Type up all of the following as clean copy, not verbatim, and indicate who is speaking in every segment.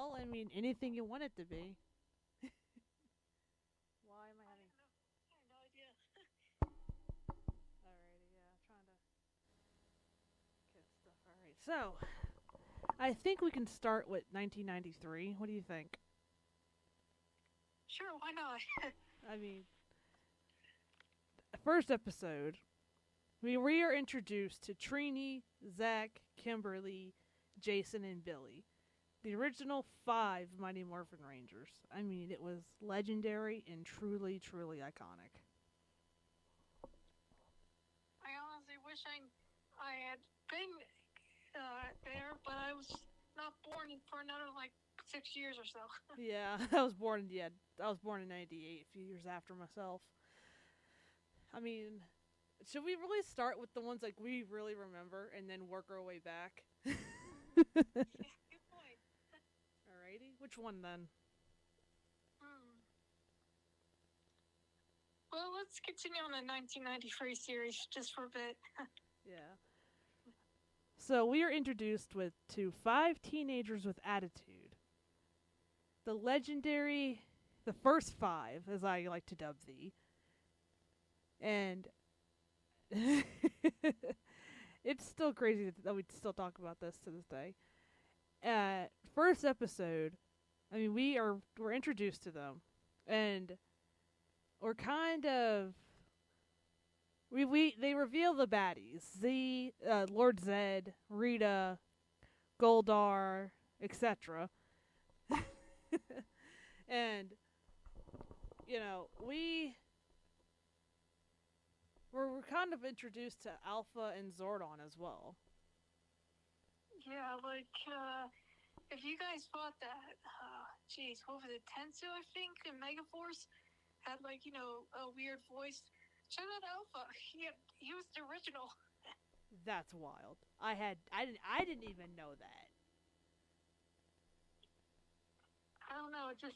Speaker 1: Well, I mean, anything you want it to be. Why am I having...
Speaker 2: I have no idea.
Speaker 1: Alrighty, yeah, trying to get stuff. Alright, so, I think we can start with 1993. What do you think?
Speaker 2: Sure, why not?
Speaker 1: I mean, first episode, we are introduced to Trini, Zach, Kimberly, Jason, and Billy. The original 5 Mighty Morphin Rangers. I mean, it was legendary and truly, truly iconic.
Speaker 2: I honestly wish I had been there, but I was not born for another like 6 years or so.
Speaker 1: Yeah, I was born in '98, a few years after myself. I mean, should we really start with the ones like we really remember and then work our way back?
Speaker 2: Good point.
Speaker 1: Alrighty, which one then?
Speaker 2: Hmm. Well, let's continue on the 1993 series just for a bit.
Speaker 1: Yeah. So we are introduced to 5 teenagers with attitude. The legendary, the first 5, as I like to dub thee, and it's still crazy that we still talk about this to this day. First episode, I mean, we're introduced to them, and we're kind of they reveal the baddies: Z, Lord Zed, Rita, Goldar, etc. And you know, we're kind of introduced to Alpha and Zordon as well.
Speaker 2: Yeah, like if you guys thought that, geez, what was it, Tensu? I think in Megaforce had like a weird voice. Check out Alpha. He was the original.
Speaker 1: That's wild. I didn't even know that.
Speaker 2: I don't know. It's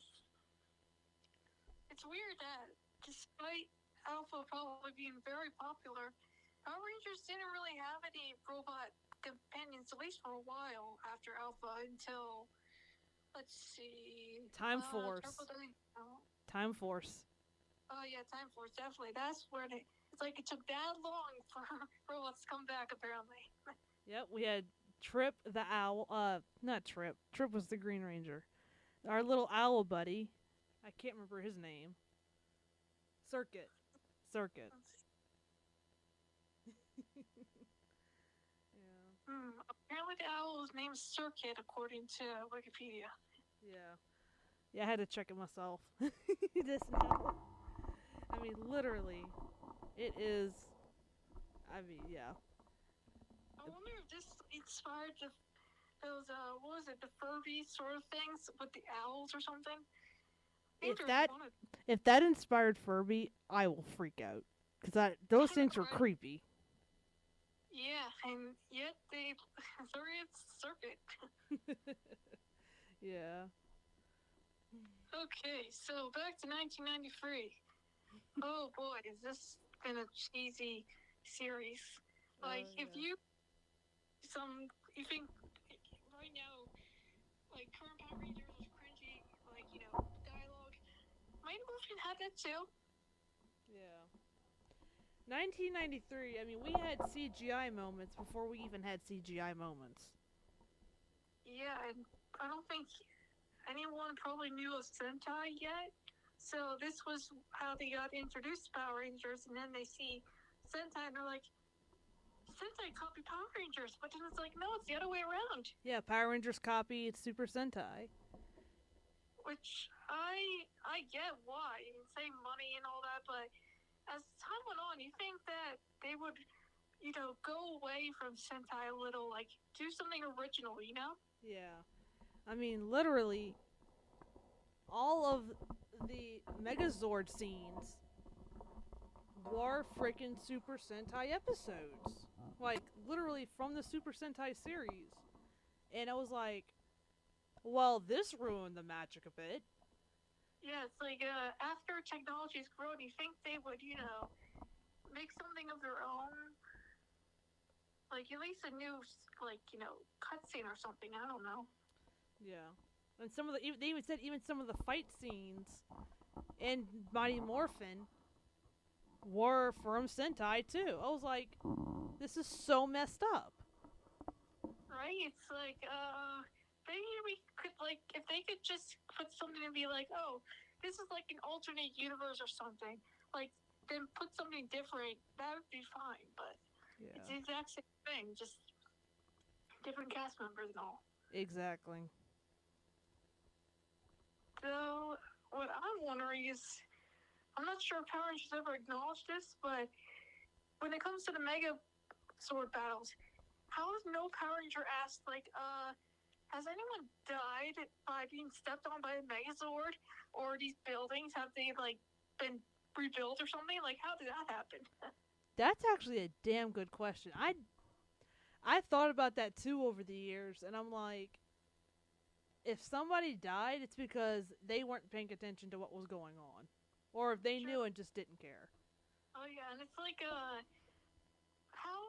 Speaker 2: weird that despite Alpha probably being very popular, Power Rangers didn't really have any robot companions, at least for a while after Alpha, until, let's see,
Speaker 1: Time Force. Time Force.
Speaker 2: Oh yeah, Time Force, definitely. That's where it's like it took that long for robots to come back, apparently.
Speaker 1: Yep, we had Trip the owl. Not Trip. Trip was the Green Ranger. Our little owl buddy. I can't remember his name. Circuit. Circuit. Yeah.
Speaker 2: Apparently the owl's name's Circuit, according to Wikipedia.
Speaker 1: Yeah. Yeah, I had to check it myself. This now. I mean, literally, it is. I mean, yeah.
Speaker 2: I wonder if this inspired those, what was it, the Furby sort of things with the owls or something?
Speaker 1: If that inspired Furby, I will freak out. Because those things were creepy.
Speaker 2: Yeah, and yet sorry, it's Circuit.
Speaker 1: Yeah.
Speaker 2: Okay, so back to 1993. Oh boy, is this been a cheesy series. Like, if you think right now, like, current Power Rangers was cringy, like, dialogue, Mighty Morphin had that too.
Speaker 1: Yeah. 1993, I mean, we had CGI moments before we even had CGI moments.
Speaker 2: Yeah, and I don't think anyone probably knew of Sentai yet. So this was how they got introduced to Power Rangers, and then they see Sentai, and they're like, Sentai copy Power Rangers, but then it's like, no, it's the other way around.
Speaker 1: Yeah, Power Rangers copy Super Sentai.
Speaker 2: Which I get why, save money and all that, but as time went on, you think that they would, go away from Sentai a little, like, do something original,
Speaker 1: Yeah. I mean, literally, all of the Megazord scenes were freaking Super Sentai episodes. Like, literally from the Super Sentai series. And I was like, well, this ruined the magic a bit.
Speaker 2: Yeah, it's like, after technology's grown, you think they would, make something of their own? Like, at least a new, like, cutscene or something, I don't know.
Speaker 1: Yeah. And they even said even some of the fight scenes in Mighty Morphin were from Sentai too. I was like, this is so messed up.
Speaker 2: Right? It's like, maybe we could, like, if they could just put something and be like, oh, this is like an alternate universe or something. Like, then put something different, that would be fine. But it's the exact same thing, just different cast members and all.
Speaker 1: Exactly.
Speaker 2: So, what I'm wondering is, I'm not sure if Power Rangers ever acknowledged this, but when it comes to the Mega Sword battles, how has no Power Ranger asked, like, has anyone died by being stepped on by a Megazord? Or these buildings, have they, like, been rebuilt or something? Like, how did that happen?
Speaker 1: That's actually a damn good question. I thought about that too over the years, and I'm like, if somebody died, it's because they weren't paying attention to what was going on. Or if they knew and just didn't care.
Speaker 2: Oh, yeah, and it's like, how,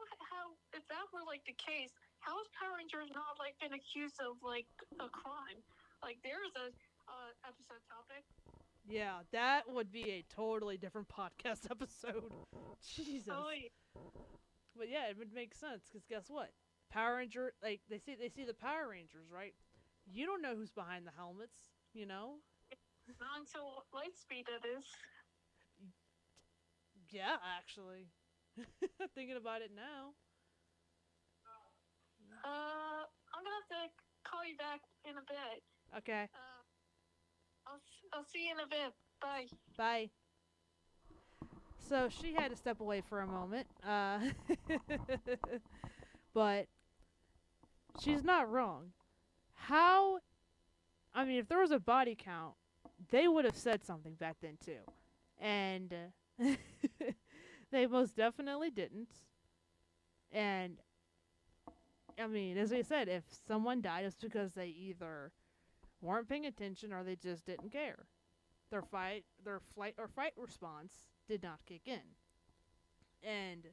Speaker 2: if that were, like, the case, how is Power Rangers not, like, been accused of, like, a crime? Like, there's a episode topic.
Speaker 1: Yeah, that would be a totally different podcast episode. Jesus.
Speaker 2: Oh, yeah.
Speaker 1: But yeah, it would make sense, because guess what? Power Ranger, like, they see the Power Rangers, right? You don't know who's behind the helmets, you know?
Speaker 2: Not until Lightspeed, it is.
Speaker 1: Yeah, actually. Thinking about it now.
Speaker 2: I'm gonna have to call you back in a bit.
Speaker 1: Okay.
Speaker 2: I'll see you in a bit. Bye.
Speaker 1: Bye. So she had to step away for a moment. But she's not wrong. How? I mean, if there was a body count, they would have said something back then too. And they most definitely didn't. And I mean, as I said, if someone died, it's because they either weren't paying attention or they just didn't care. Their flight or fight response did not kick in. And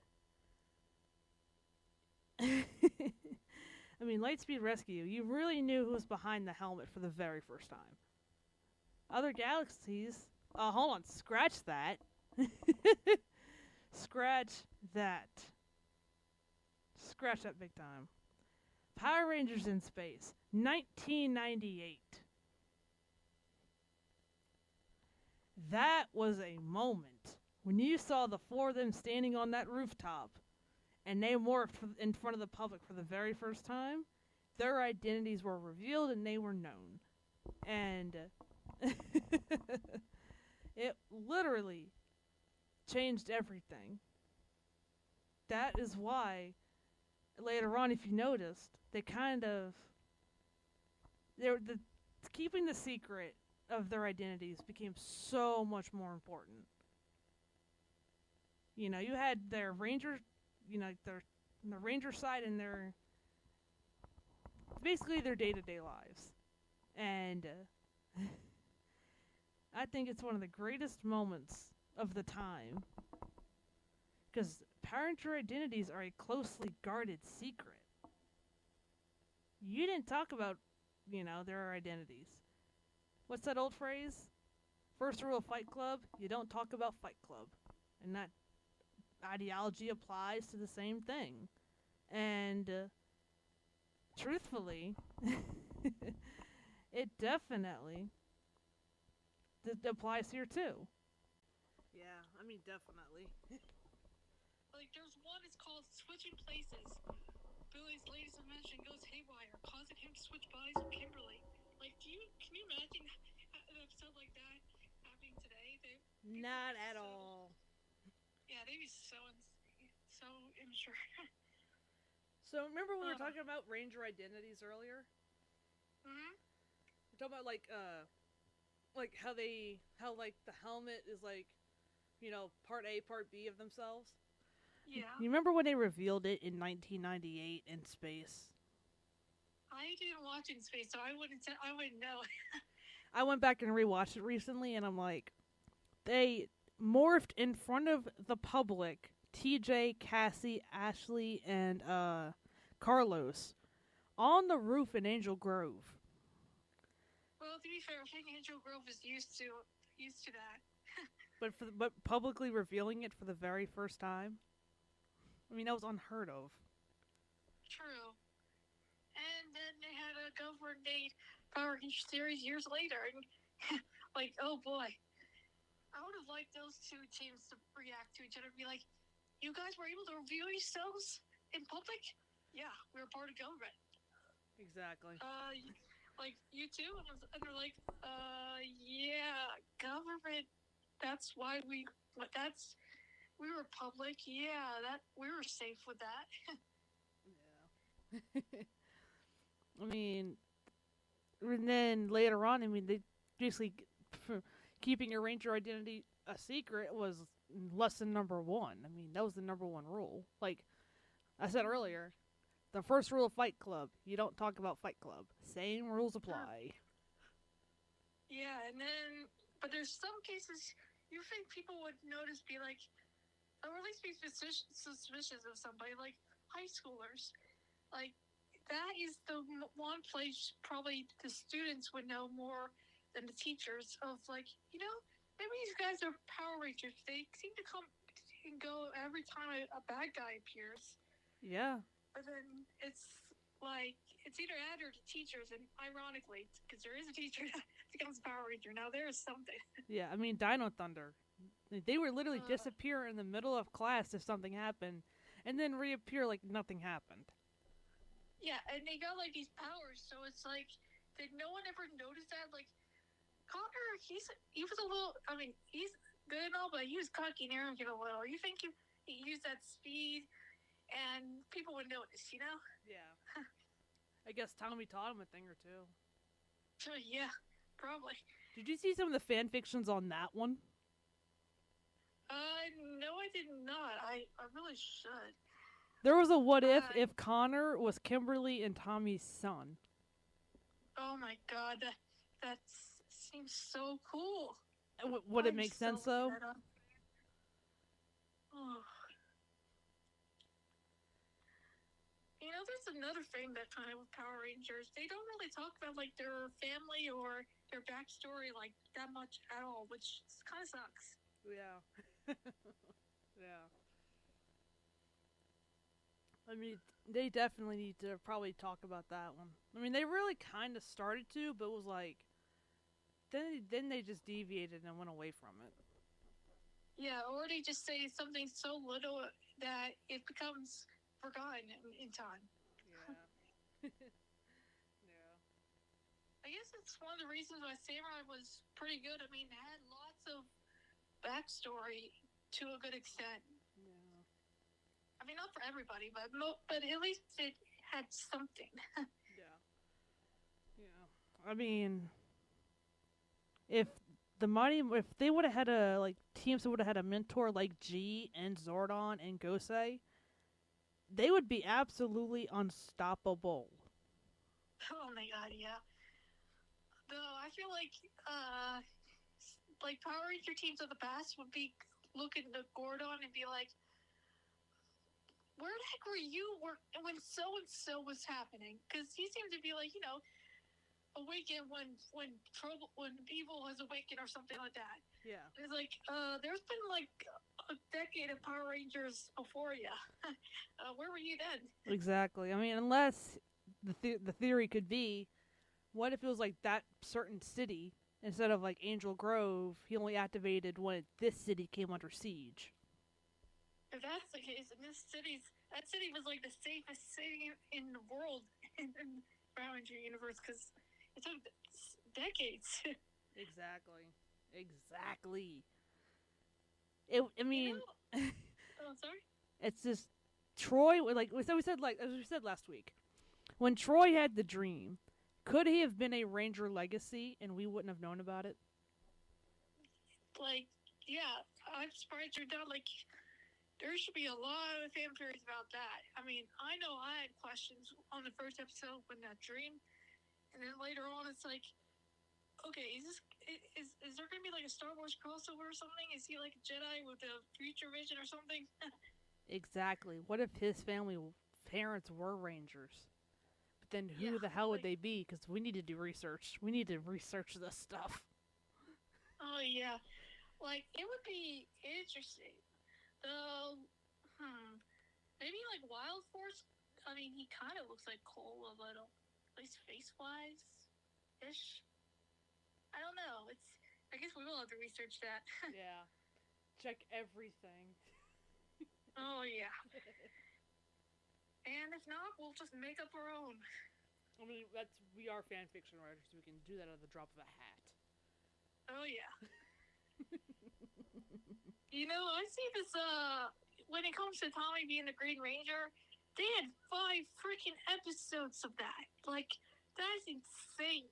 Speaker 1: I mean, Lightspeed Rescue, you really knew who was behind the helmet for the very first time. Other galaxies, hold on, scratch that. Scratch that. Scratch that big time. Power Rangers in Space, 1998. That was a moment when you saw the four of them standing on that rooftop and they morphed in front of the public for the very first time. Their identities were revealed and they were known. And it literally changed everything. That is why later on, if you noticed, they keeping the secret of their identities became so much more important. You know, you had their ranger, you know, the ranger side and their basically their day-to-day lives. And I think it's one of the greatest moments of the time. Because Power Ranger identities are a closely guarded secret. You didn't talk about, you know, their identities. What's that old phrase? First rule of Fight Club, you don't talk about Fight Club. And that ideology applies to the same thing. And truthfully, it definitely applies here too. Yeah, I mean, definitely.
Speaker 2: Like, there's one, it's called Switching Places. Billy's latest invention goes haywire, causing him to switch bodies with Kimberly. Like, can you imagine an episode like that happening today?
Speaker 1: Not at all.
Speaker 2: Yeah, they'd be so immature.
Speaker 1: So remember we were talking about Ranger identities earlier?
Speaker 2: Mm-hmm.
Speaker 1: We're talking about like how the helmet is like, you know, part A, part B of themselves.
Speaker 2: Yeah.
Speaker 1: You remember when they revealed it in 1998 in space?
Speaker 2: I didn't watch it in space, so I wouldn't know.
Speaker 1: I went back and rewatched it recently, and I'm like, they morphed in front of the public. TJ, Cassie, Ashley, and Carlos on the roof in Angel Grove.
Speaker 2: Well, to be fair, I think Angel Grove is used to that.
Speaker 1: But publicly revealing it for the very first time, I mean, that was unheard of.
Speaker 2: True. And then they had a Governor Day Power Ranger series years later, and like, oh boy, I would have liked those two teams to react to each other and be like, "You guys were able to reveal yourselves in public? Yeah, we were part of government."
Speaker 1: Exactly.
Speaker 2: Like you too, and they're like, yeah, government. That's why we. That's we were public. Yeah, that we were safe with that.
Speaker 1: Yeah. I mean, and then later on, I mean, they basically keeping your ranger identity a secret was lesson number one. I mean, that was the number one rule. Like I said earlier, the first rule of Fight Club: you don't talk about Fight Club. Same rules apply.
Speaker 2: Yeah, and then, but there's some cases you think people would notice, be like, or at least be suspicious of somebody, like high schoolers. Like, that is the one place probably the students would know more than the teachers of, like, maybe these guys are Power Rangers. They seem to come and go every time a bad guy appears.
Speaker 1: Yeah.
Speaker 2: But then it's like, it's either that or the teachers, and ironically, because there is a teacher that becomes a Power Ranger, now there is something.
Speaker 1: Yeah, I mean, Dino Thunder. They would literally disappear in the middle of class if something happened, and then reappear like nothing happened.
Speaker 2: Yeah, and they got like these powers, so it's like, did no one ever notice that? Like, Connor, he was a little, I mean, he's good and all, but he was cocky and arrogant a little. You think he used that speed, and people would notice, you know?
Speaker 1: Yeah. I guess Tommy taught him a thing or two.
Speaker 2: Yeah, probably.
Speaker 1: Did you see some of the fan fictions on that one?
Speaker 2: No, I did not. I really should.
Speaker 1: There was a what if Connor was Kimberly and Tommy's son.
Speaker 2: Oh my god, that seems so cool.
Speaker 1: Would it make sense though?
Speaker 2: Oh. You know, there's another thing that kind of with Power Rangers. They don't really talk about like their family or their backstory like that much at all, which kind of sucks.
Speaker 1: Yeah. Yeah. I mean, they definitely need to probably talk about that one. I mean, they really kind of started to, but it was like, then they just deviated and went away from it.
Speaker 2: Yeah, or they just say something so little that it becomes forgotten in time.
Speaker 1: Yeah. Yeah.
Speaker 2: I guess it's one of the reasons why Samurai was pretty good. I mean, it had lots of backstory to a good extent.
Speaker 1: Yeah.
Speaker 2: I mean, not for everybody, but at least it had something.
Speaker 1: Yeah. Yeah. I mean, if they would have had teams that would have had a mentor like G and Zordon and Gosei, they would be absolutely unstoppable.
Speaker 2: Oh my god, yeah. Though I feel like Power Ranger teams of the past would be looking to Gordon and be like, where the heck were you when so and so was happening? Because he seemed to be like, awakened when evil has awakened or something like that.
Speaker 1: Yeah.
Speaker 2: It's like, there's been like a decade of Power Rangers before you. Where were you then?
Speaker 1: Exactly. I mean, unless the theory could be, what if it was like that certain city instead of like Angel Grove? He only activated when this city came under siege.
Speaker 2: If that's the case, and that city was like the safest city in the world in the Power Ranger universe, because it took decades.
Speaker 1: Exactly. I mean,
Speaker 2: oh, sorry.
Speaker 1: It's just Troy. Like we said last week, when Troy had the dream, could he have been a Ranger legacy and we wouldn't have known about it?
Speaker 2: Like, yeah, I'm surprised you're not like. There should be a lot of fan theories about that. I mean, I know I had questions on the first episode when that dream, and then later on it's like, okay, is there going to be like a Star Wars crossover or something? Is he like a Jedi with a future vision or something?
Speaker 1: Exactly. What if his parents were Rangers? But then who the hell would they be? Because we need to do research. We need to research this stuff.
Speaker 2: Oh, yeah. Like, it would be interesting. Though, maybe like Wild Force. I mean, he kind of looks like Cole a little, at least face-wise, ish. I don't know. I guess we will have to research that.
Speaker 1: Yeah. Check everything.
Speaker 2: Oh yeah. And if not, we'll just make up our own.
Speaker 1: I mean, we are fan fiction writers, so we can do that at the drop of a hat.
Speaker 2: Oh yeah. You know, I see this. When it comes to Tommy being the Green Ranger, they had 5 freaking episodes of that. Like, that's insane.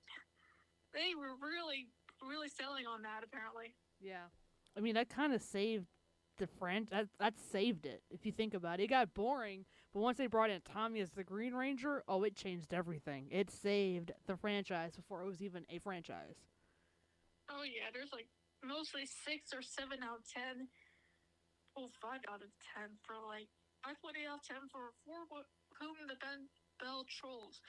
Speaker 2: They were really, really selling on that, apparently.
Speaker 1: Yeah. I mean, that kind of saved the franchise. That saved it, if you think about it. It got boring, but once they brought in Tommy as the Green Ranger, it changed everything. It saved the franchise before it was even a franchise.
Speaker 2: Oh, yeah, there's like mostly 6 or 7 out of 10. Oh, 5 out of 10 for like 5.8 out of 10 for whom the Bell Trolls.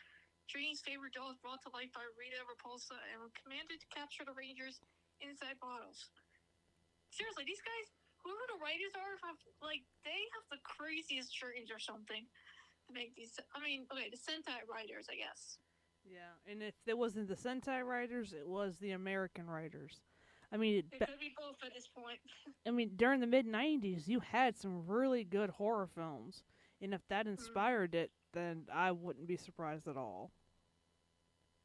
Speaker 2: Trini's favorite dolls brought to life by Rita Repulsa and were commanded to capture the Rangers inside bottles. Seriously, these guys, whoever the writers are, they have the craziest dreams or something to make these. I mean, okay, the Sentai writers, I guess.
Speaker 1: Yeah, and if it wasn't the Sentai writers, it was the American writers. I mean,
Speaker 2: it could be both at this point.
Speaker 1: I mean, during the mid-90s, you had some really good horror films. And if that inspired it, then I wouldn't be surprised at all.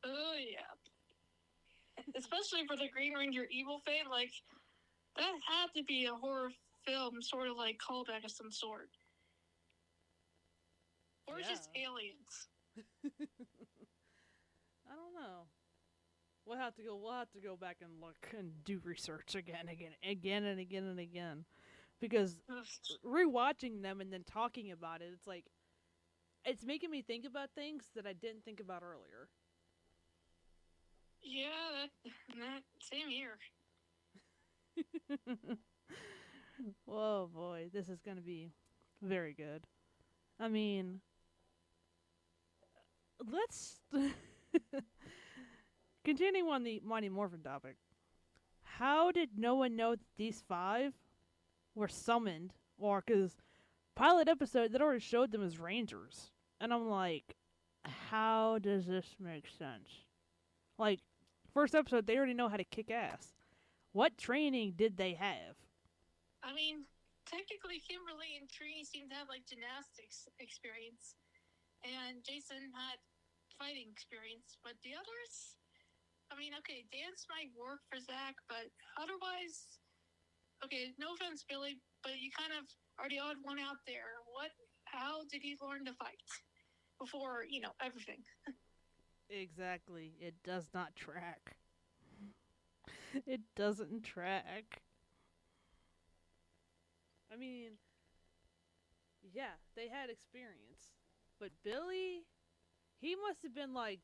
Speaker 2: Oh, yeah. Especially for the Green Ranger Evil fan, like, that had to be a horror film, sort of like callback of some sort. Or just aliens.
Speaker 1: I don't know. We'll have to go back and look and do research again and again. Because rewatching them and then talking about it, it's like, it's making me think about things that I didn't think about earlier.
Speaker 2: Yeah, that same here.
Speaker 1: Whoa, boy, this is going to be very good. I mean, let's continuing on the Mighty Morphin topic. How did no one know that these 5 were summoned? Or, because pilot episode, that already showed them as Rangers. And I'm like, how does this make sense? Like, first episode, they already know how to kick ass. What training did they have?
Speaker 2: I mean, technically, Kimberly and Trini seem to have, like, gymnastics experience. And Jason had fighting experience. But the others, I mean, okay, dance might work for Zach, but otherwise, okay, no offense, Billy, but you kind of are the odd one out there. How did he learn to fight? Before, everything.
Speaker 1: Exactly. It does not track. It doesn't track. I mean, yeah, they had experience. But Billy, he must have been like,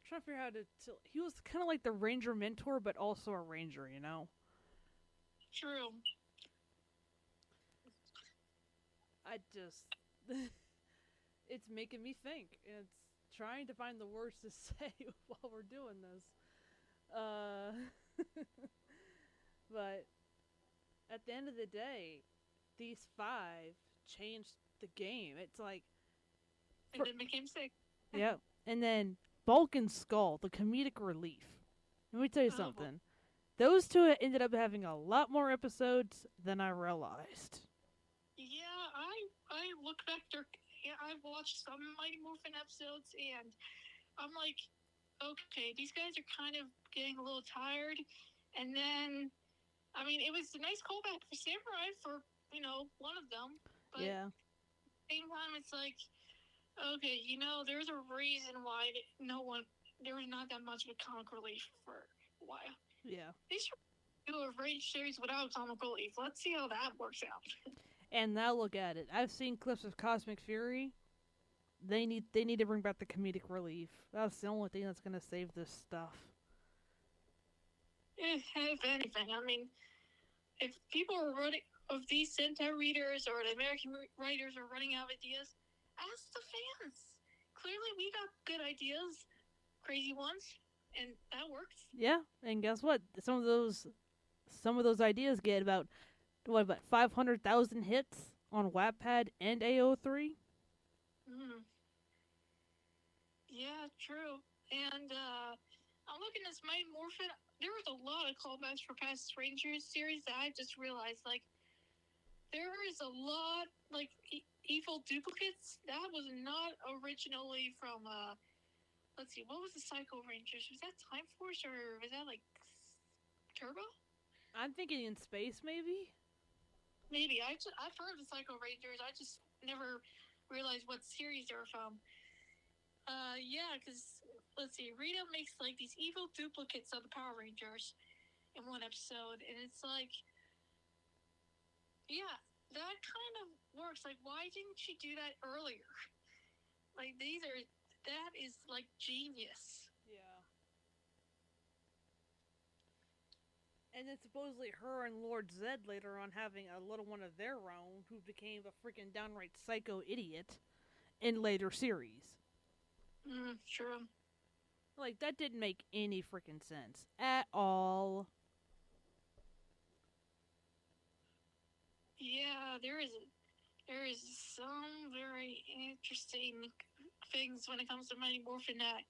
Speaker 1: trying to figure out how to he was kind of like the Ranger mentor, but also a Ranger, you know?
Speaker 2: True.
Speaker 1: I just, it's making me think. It's trying to find the words to say while we're doing this. But at the end of the day, these 5 changed the game. It's like,
Speaker 2: and then became 6.
Speaker 1: Yep. And then Bulk and Skull, the comedic relief. Let me tell you something. Those 2 ended up having a lot more episodes than I realized.
Speaker 2: Yeah, I look back there. Yeah, I've watched some Mighty Morphin episodes, and I'm like, okay, these guys are kind of getting a little tired. And then, I mean, it was a nice callback for Samurai for, one of them. But
Speaker 1: yeah.
Speaker 2: at the same time, it's like, okay, there's a reason why there was not that much of a comic relief for a while.
Speaker 1: Yeah.
Speaker 2: They should do a Rage series without comic relief. Let's see how that works out.
Speaker 1: And now look at it. I've seen clips of Cosmic Fury. They need to bring back the comedic relief. That's the only thing that's going to save this stuff.
Speaker 2: If anything, I mean, if people are running of these Sentai readers or the American writers are running out of ideas, ask the fans. clearly we got good ideas, crazy ones, and that works.
Speaker 1: Yeah, and guess what? Some of those ideas get about 500,000 hits on Wattpad and AO3.
Speaker 2: Mm. Yeah, true. And I'm looking at this Mighty Morphin. There was a lot of callbacks for past Rangers series that I just realized, like, there is a lot, like, evil duplicates. That was not originally from, let's see, what was the Psycho Rangers? Was that Time Force or was that, like, Turbo?
Speaker 1: I'm thinking in space, maybe?
Speaker 2: Maybe. I've heard of the Psycho Rangers. I just never realized what series they were from. Yeah, because, let's see, Rita makes, like, these evil duplicates of the Power Rangers in one episode, and it's like, yeah, that kind of works. Like, why didn't she do that earlier? Like, that is, like, genius.
Speaker 1: Yeah. And then supposedly her and Lord Zed later on having a little one of their own who became a freaking downright psycho idiot in later series.
Speaker 2: True.
Speaker 1: Like, that didn't make any freaking sense at all.
Speaker 2: Yeah, there is some very interesting things when it comes to Mighty Morphin that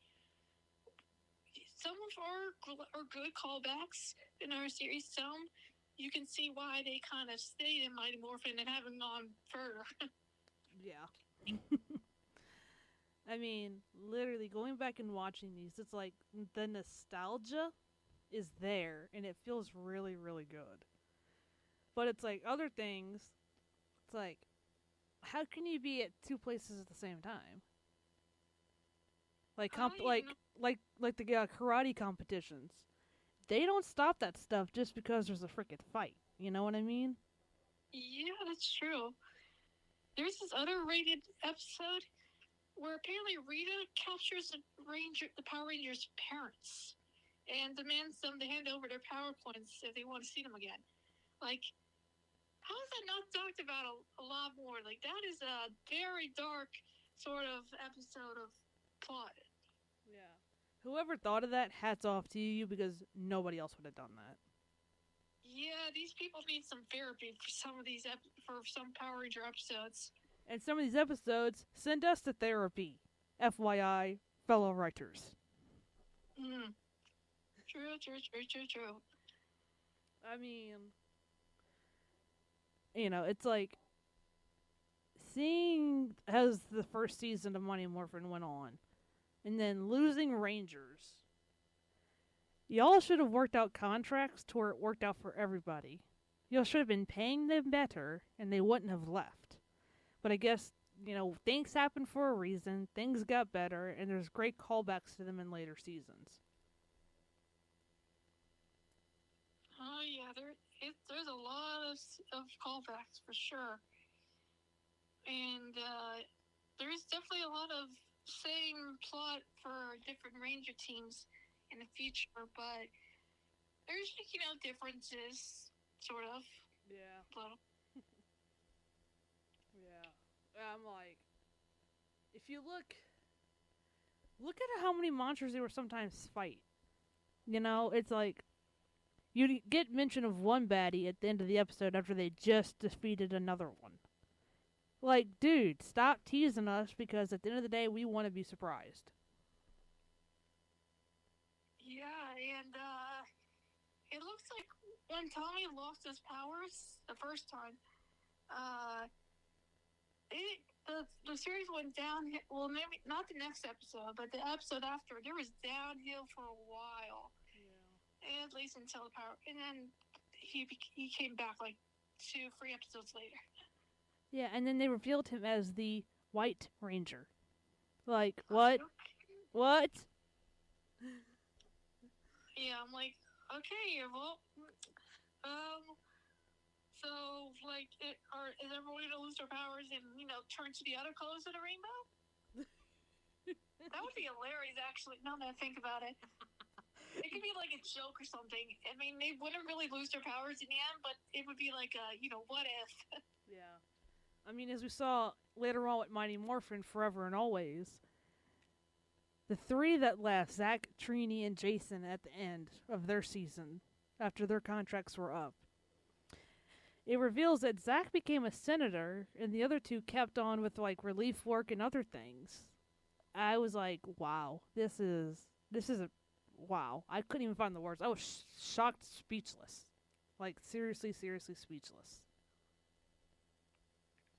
Speaker 2: some of are good callbacks in our series. Some you can see why they kind of stayed in Mighty Morphin and haven't gone further.
Speaker 1: Yeah. I mean, literally going back and watching these, it's like the nostalgia is there and it feels really, really good. But it's like other things, it's like, how can you be at two places at the same time? Like like the karate competitions. They don't stop that stuff just because there's a freaking fight. You know what I mean?
Speaker 2: Yeah, that's true. There's this other rated episode where apparently Rita captures the Power Rangers' parents and demands them to hand over their power points if they want to see them again. Like, how is that not talked about a lot more? Like, that is a very dark sort of episode of plot.
Speaker 1: Yeah. Whoever thought of that, hats off to you because nobody else would have done that.
Speaker 2: Yeah, these people need some therapy for some of these for some Power Ranger episodes.
Speaker 1: And some of these episodes send us to therapy. FYI, fellow writers.
Speaker 2: True.
Speaker 1: I mean, you know, it's like seeing as the first season of Mighty Morphin went on, and then losing Rangers. Y'all should have worked out contracts to where it worked out for everybody. Y'all should have been paying them better, and they wouldn't have left. But I guess, you know, things happen for a reason, things got better, and there's great callbacks to them in later seasons.
Speaker 2: Oh, yeah, there's a lot of callbacks for sure. And there's definitely a lot of same plot for different Ranger teams in the future, but there's, you know, differences, sort of.
Speaker 1: Yeah.
Speaker 2: Little.
Speaker 1: Yeah. I'm like, if you look at how many monsters they were sometimes fight. You know, it's like, you get mention of one baddie at the end of the episode after they just defeated another one. Like, dude, stop teasing us because at the end of the day, we want to be surprised.
Speaker 2: Yeah, and it looks like when Tommy lost his powers the first time, the series went downhill. Well, maybe not the next episode, but the episode after. There was downhill for a while. Yeah. At least until the power, and then he came back like 2-3 episodes later.
Speaker 1: Yeah, and then they revealed him as the White Ranger. Like, what? What?
Speaker 2: Yeah, I'm like, okay, well, so, like, is everyone gonna lose their powers and, you know, turn to the other colors of the rainbow? That would be hilarious, actually, now that I think about it. It could be like a joke or something. I mean, they wouldn't really lose their powers in the end, but it would be like a, you know, what if?
Speaker 1: Yeah. I mean, as we saw later on with Mighty Morphin Forever and Always, The three that left, Zach, Trini, and Jason, at the end of their season, after their contracts were up, it reveals that Zach became a senator, and the other two kept on with like relief work and other things. I was like, wow, this is a wow. I couldn't even find the words. I was shocked, speechless. Like, seriously speechless.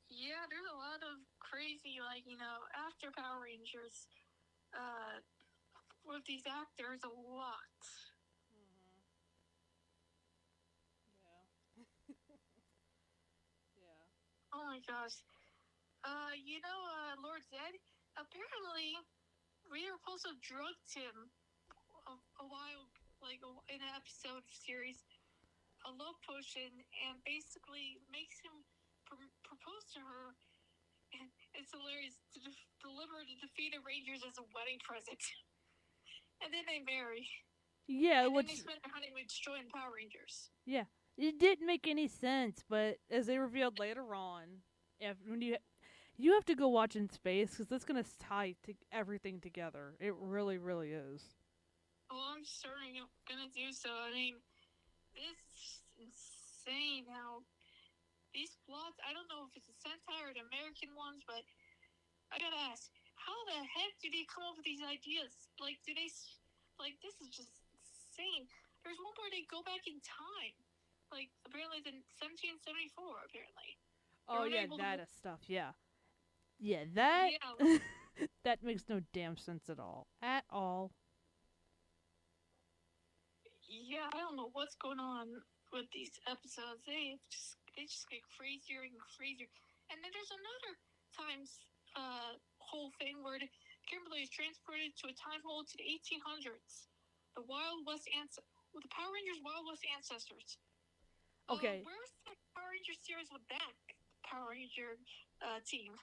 Speaker 2: Yeah, there's a lot of crazy, like, after Power Rangers, with these actors, a lot.
Speaker 1: Mm-hmm. Yeah. Yeah.
Speaker 2: Oh my gosh. Lord Zed, apparently, we were supposed to have drugged him a while, like, in an episode series, a love potion, and basically makes him propose to her. And it's hilarious to deliver the defeated Rangers as a wedding present. And then they marry.
Speaker 1: Yeah,
Speaker 2: and then they spend their honeymoon destroying Power Rangers.
Speaker 1: Yeah, it didn't make any sense, but as they revealed later on, when you have to go watch In Space, because that's going to tie everything together. It really, really is.
Speaker 2: Well, I'm certainly going to do so. I mean, it's insane how these plots, I don't know if it's the Sentai or the American ones, but I gotta ask, how the heck do they come up with these ideas? Like, this is just insane. There's one where they go back in time. Like, apparently it's in 1774, apparently.
Speaker 1: Oh, yeah, that stuff, yeah. Yeah, that,
Speaker 2: yeah.
Speaker 1: that makes no damn sense at all. At all.
Speaker 2: Yeah, I don't know what's going on with these episodes. They just get crazier and crazier. And then there's another times whole thing where Kimberly is transported to a time hole to the 1800s. The the Power Rangers Wild West ancestors.
Speaker 1: Okay.
Speaker 2: Where's the Power Ranger series with that Power Ranger team?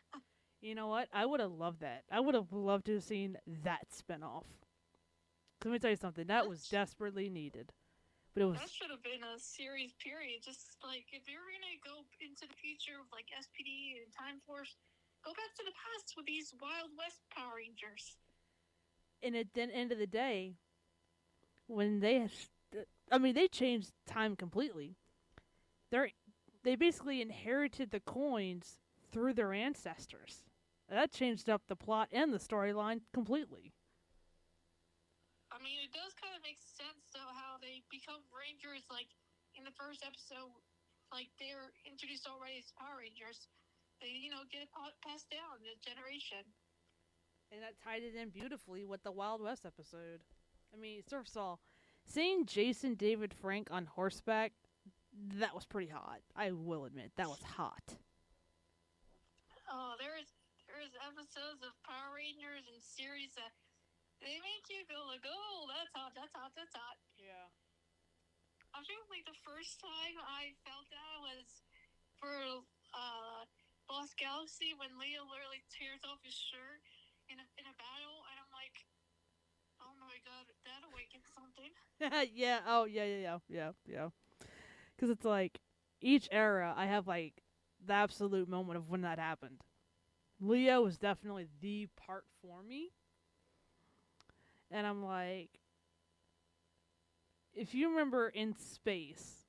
Speaker 1: You know what? I would have loved that. I would have loved to have seen that spinoff. Let me tell you something. That was desperately needed. But
Speaker 2: that should have been a series period. Just like, if you're gonna go into the future with like SPD and Time Force, go back to the past with these Wild West Power Rangers.
Speaker 1: And at the end of the day, when they changed time completely. They basically inherited the coins through their ancestors. That changed up the plot and the storyline completely.
Speaker 2: I mean, it does kind of make sense, though, how they become Rangers, like, in the first episode, like, they're introduced already as Power Rangers. They, get passed down the generation.
Speaker 1: And that tied it in beautifully with the Wild West episode. I mean, first of all, seeing Jason David Frank on horseback, that was pretty hot. I will admit, that was hot.
Speaker 2: Oh, there's episodes of Power Rangers and series that they make you go like, oh, that's hot.
Speaker 1: Yeah.
Speaker 2: I think like the first time I felt that was for Lost Galaxy when Leo literally tears off his shirt in a battle, and I'm like, oh my god, that awakens something.
Speaker 1: Yeah. Oh, yeah. Because it's like each era, I have like the absolute moment of when that happened. Leo was definitely the part for me. And I'm like, if you remember In Space,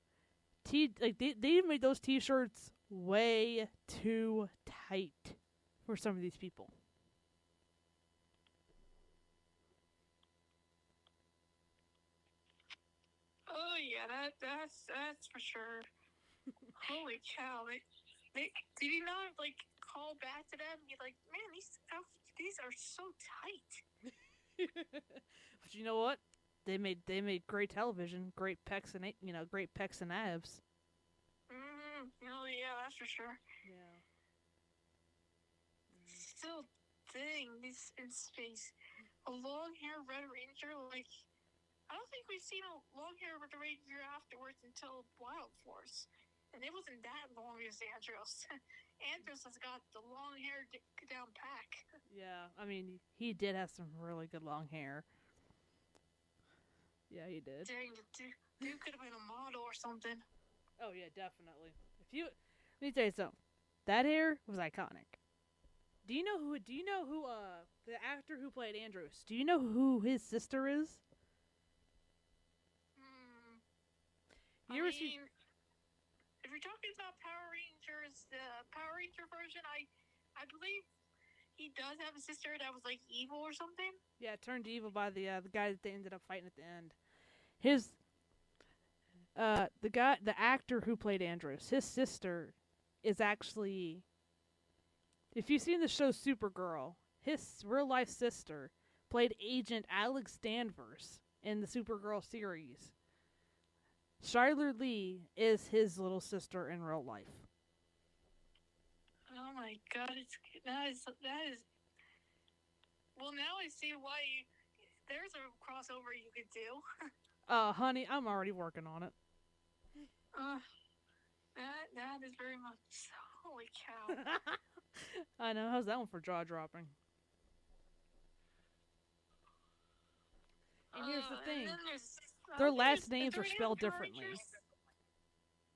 Speaker 1: they made those t-shirts way too tight for some of these people.
Speaker 2: Oh yeah, that's for sure. Holy cow! Did you not like call back to them and be like, man, these are so tight.
Speaker 1: But you know what? They made great television, great pecs and great pecs and abs.
Speaker 2: Oh yeah, that's for sure.
Speaker 1: Yeah.
Speaker 2: Still, dang, this In Space, a long-haired Red Ranger. Like, I don't think we've seen a long-haired Red Ranger afterwards until Wild Force, and it wasn't that long as Andros. Andros has got the long hair down pack.
Speaker 1: Yeah, I mean, he did have some really good long hair. Yeah, he did.
Speaker 2: Dang, dude could have been a model or something.
Speaker 1: Oh yeah, definitely. Let me tell you something. That hair was iconic. Do you know who? The actor who played Andrews? Do you know who his sister is?
Speaker 2: I
Speaker 1: You ever
Speaker 2: mean,
Speaker 1: see?
Speaker 2: if you're talking about Power Rangers, the Power Ranger version, I believe he does have a sister that was like evil or something.
Speaker 1: Yeah, turned evil by the guy that they ended up fighting at the end. His the actor who played Andrews, his sister is actually, if you've seen the show Supergirl, his real life sister played Agent Alex Danvers in the Supergirl series. Shyler Lee is his little sister in real life.
Speaker 2: Oh my god, that is. Well, now I see why there's a crossover you could do.
Speaker 1: Honey, I'm already working on it.
Speaker 2: That is very much. Holy cow!
Speaker 1: I know. How's that one for jaw dropping? And here's the thing: their last names are spelled differently.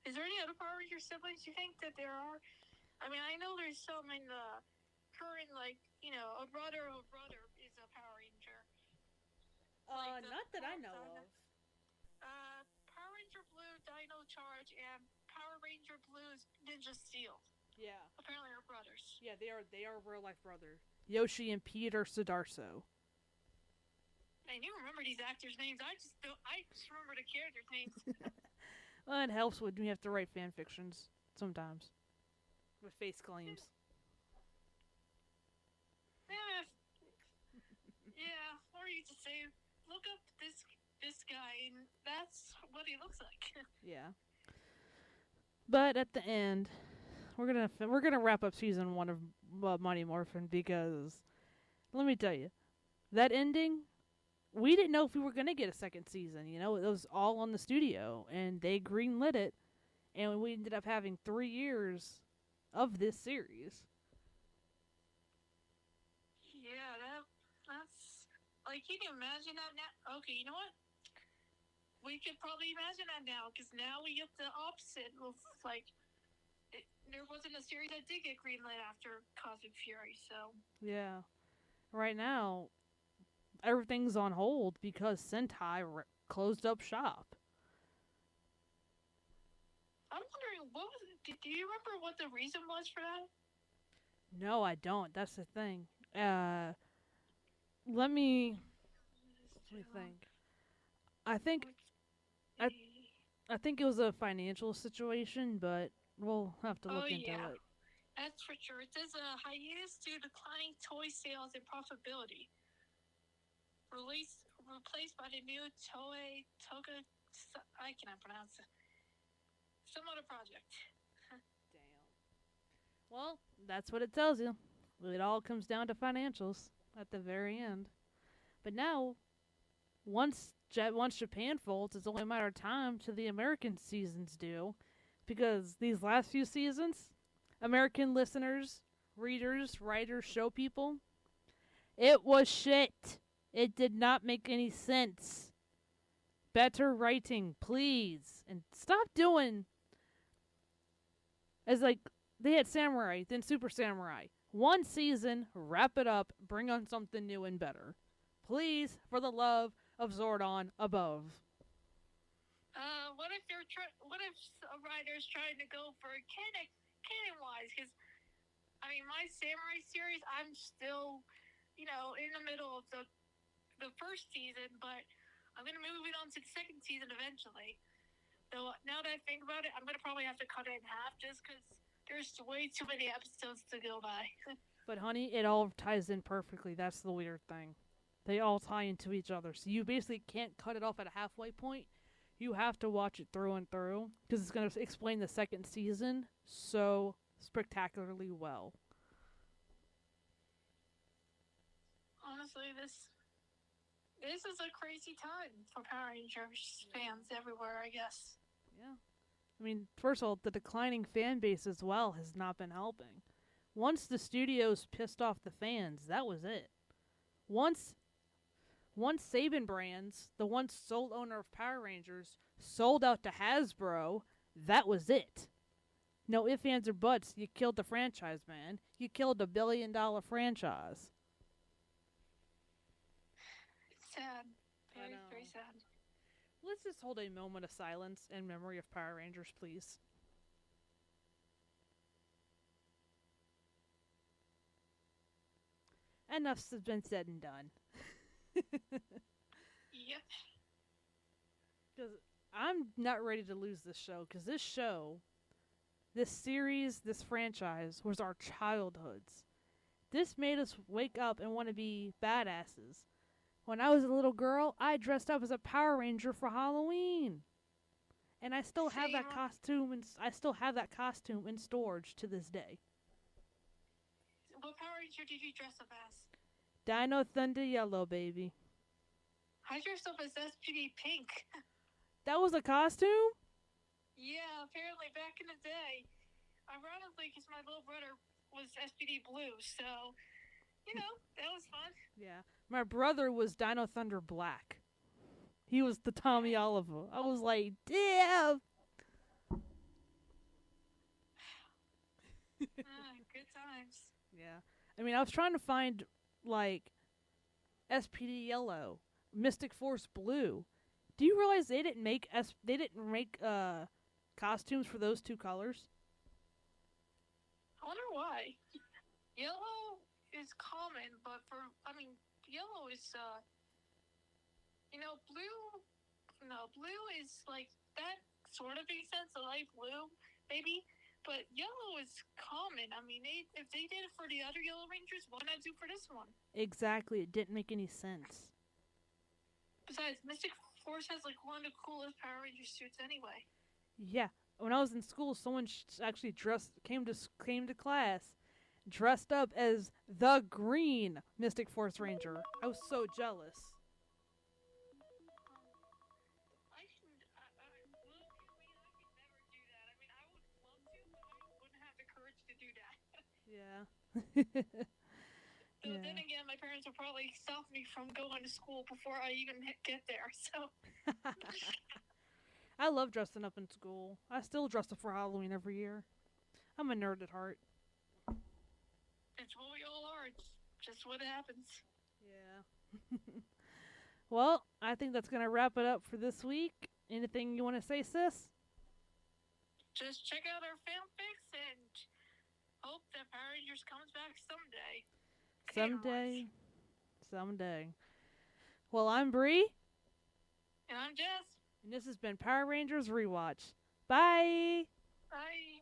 Speaker 2: Is there any other Power Ranger siblings you think that there are? I mean, I know there's some in the current, like, a brother of a brother is a Power Ranger. Like
Speaker 1: not that I know of.
Speaker 2: Power Ranger Blue, Dino Charge, and Power Ranger Blue's Ninja Steel.
Speaker 1: Yeah.
Speaker 2: Apparently are brothers.
Speaker 1: Yeah, they are real life brothers. Yoshi and Peter Sudarso.
Speaker 2: Man, you remember these actors' names. I just remember the characters' names.
Speaker 1: Well, it helps when we have to write fan fictions sometimes. With face claims.
Speaker 2: Yeah, or you just say, look up this guy, and that's what he looks like.
Speaker 1: Yeah. But at the end, we're gonna wrap up season 1 of Mighty Morphin, because let me tell you, that ending, we didn't know if we were gonna get a second season. It was all on the studio, and they greenlit it, and we ended up having 3 years of this series.
Speaker 2: Yeah, that's like, can you imagine that now? Okay, you know what? We could probably imagine that now, because now we get the opposite of, like, there wasn't a series that did get greenlit after Cosmic Fury, so.
Speaker 1: Yeah. Right now, everything's on hold because Sentai closed up shop.
Speaker 2: I'm wondering, do you remember what the reason was for that?
Speaker 1: No, I don't. That's the thing. Let me think. I think it was a financial situation, but we'll have to look into it.
Speaker 2: That's for sure. It says a hiatus due to declining toy sales and profitability. Replaced by the new Toei Toga. I cannot pronounce it. Some other project.
Speaker 1: Damn. Well, that's what it tells you. It all comes down to financials at the very end. But now, once Japan folds, it's only a matter of time till the American seasons do, because these last few seasons, American listeners, readers, writers, show people, it was shit. It did not make any sense. Better writing, please. And stop doing as like they had Samurai, then Super Samurai. One season, wrap it up, bring on something new and better. Please, for the love of Zordon above.
Speaker 2: What if a writer's trying to go for canon-wise? Because, I mean, my Samurai series, I'm still, in the middle of the first season, but I'm going to move it on to the second season eventually. So now that I think about it, I'm going to probably have to cut it in half just because there's way too many episodes to go by.
Speaker 1: But honey, it all ties in perfectly. That's the weird thing. They all tie into each other. So you basically can't cut it off at a halfway point. You have to watch it through and through, because it's going to explain the second season so spectacularly well.
Speaker 2: Honestly, this is a crazy time for Power Rangers fans everywhere, I guess.
Speaker 1: Yeah. I mean, first of all, the declining fan base as well has not been helping. Once the studios pissed off the fans, that was it. Once Saban Brands, the once sole owner of Power Rangers, sold out to Hasbro, that was it. No ifs, ands, or buts. You killed the franchise, man. You killed a $1 billion franchise.
Speaker 2: It's sad.
Speaker 1: I
Speaker 2: Very,
Speaker 1: know.
Speaker 2: very sad.
Speaker 1: Let's just hold a moment of silence in memory of Power Rangers, please. Enough's been said and done.
Speaker 2: Yep.
Speaker 1: Because I'm not ready to lose this show. Because this show, this series, this franchise was our childhoods. This made us wake up and want to be badasses. When I was a little girl, I dressed up as a Power Ranger for Halloween. And I still have that
Speaker 2: Same.
Speaker 1: costume, and I still have that costume in storage to this day.
Speaker 2: What Power Ranger did you dress up as?
Speaker 1: Dino Thunder Yellow, baby.
Speaker 2: I dressed up as SPD Pink.
Speaker 1: That was a costume?
Speaker 2: Yeah, apparently back in the day. Ironically, because my little brother was SPD Blue, so, that was fun.
Speaker 1: Yeah. My brother was Dino Thunder Black. He was the Tommy Oliver. I was like, damn!
Speaker 2: Good times.
Speaker 1: Yeah. I mean, I was trying to find, SPD Yellow, Mystic Force Blue. Do you realize they didn't make costumes for those two colors?
Speaker 2: I wonder why. Yellow is common, but yellow is, blue is like, that sort of makes sense, a light blue, maybe, but yellow is common. I mean, if they did it for the other Yellow Rangers, why not do for this one?
Speaker 1: Exactly, it didn't make any sense.
Speaker 2: Besides, Mystic Force has, one of the coolest Power Ranger suits anyway.
Speaker 1: Yeah, when I was in school, someone actually came to class dressed up as the green Mystic Force Ranger. I was so jealous.
Speaker 2: I could never do that. I mean, I would love to, but I wouldn't have the courage to do that.
Speaker 1: Yeah.
Speaker 2: So then again, my parents would probably stop me from going to school before I even get there, so.
Speaker 1: I love dressing up in school. I still dress up for Halloween every year. I'm a nerd at heart.
Speaker 2: It's what we all are. It's just what happens.
Speaker 1: Yeah. Well, I think that's going to wrap it up for this week. Anything you want to say, sis?
Speaker 2: Just check out our fanfics and hope that Power Rangers comes back someday.
Speaker 1: Someday. Well, I'm Bree.
Speaker 2: And I'm Jess.
Speaker 1: And this has been Power Rangers Rewatch. Bye!
Speaker 2: Bye!